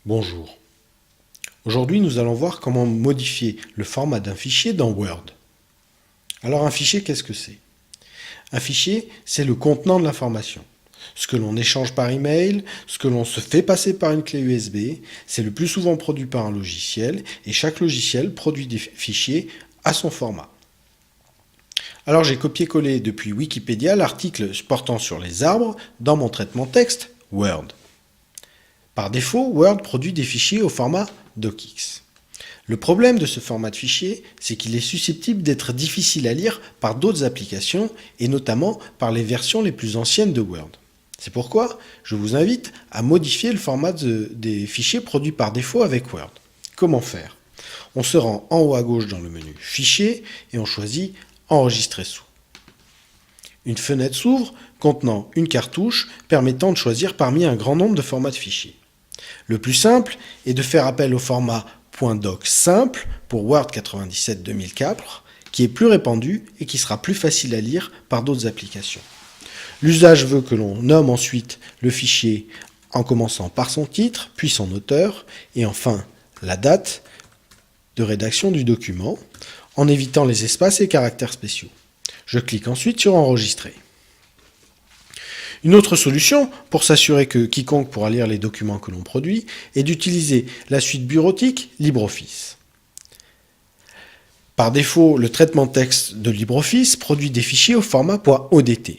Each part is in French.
Bonjour. Aujourd'hui, nous allons voir comment modifier le format d'un fichier dans Word. Alors un fichier, qu'est-ce que c'est? Un fichier, c'est le contenant de l'information. Ce que l'on échange par email, ce que l'on se fait passer par une clé USB, c'est le plus souvent produit par un logiciel et chaque logiciel produit des fichiers à son format. Alors j'ai copié-collé depuis Wikipédia l'article portant sur les arbres dans mon traitement texte Word. Par défaut, Word produit des fichiers au format docx. Le problème de ce format de fichier, c'est qu'il est susceptible d'être difficile à lire par d'autres applications et notamment par les versions les plus anciennes de Word. C'est pourquoi je vous invite à modifier le format des fichiers produits par défaut avec Word. Comment faire? On se rend en haut à gauche dans le menu Fichier et on choisit Enregistrer sous. Une fenêtre s'ouvre contenant une cartouche permettant de choisir parmi un grand nombre de formats de fichiers. Le plus simple est de faire appel au format .doc simple pour Word 97-2004, qui est plus répandu et qui sera plus facile à lire par d'autres applications. L'usage veut que l'on nomme ensuite le fichier en commençant par son titre, puis son auteur, et enfin la date de rédaction du document, en évitant les espaces et caractères spéciaux. Je clique ensuite sur Enregistrer. Une autre solution, pour s'assurer que quiconque pourra lire les documents que l'on produit, est d'utiliser la suite bureautique LibreOffice. Par défaut, le traitement texte de LibreOffice produit des fichiers au format .odt.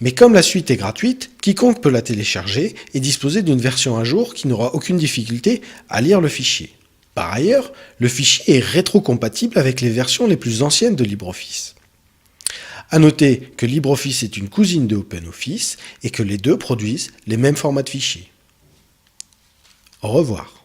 Mais comme la suite est gratuite, quiconque peut la télécharger et disposer d'une version à jour qui n'aura aucune difficulté à lire le fichier. Par ailleurs, le fichier est rétrocompatible avec les versions les plus anciennes de LibreOffice. À noter que LibreOffice est une cousine de OpenOffice et que les deux produisent les mêmes formats de fichiers. Au revoir.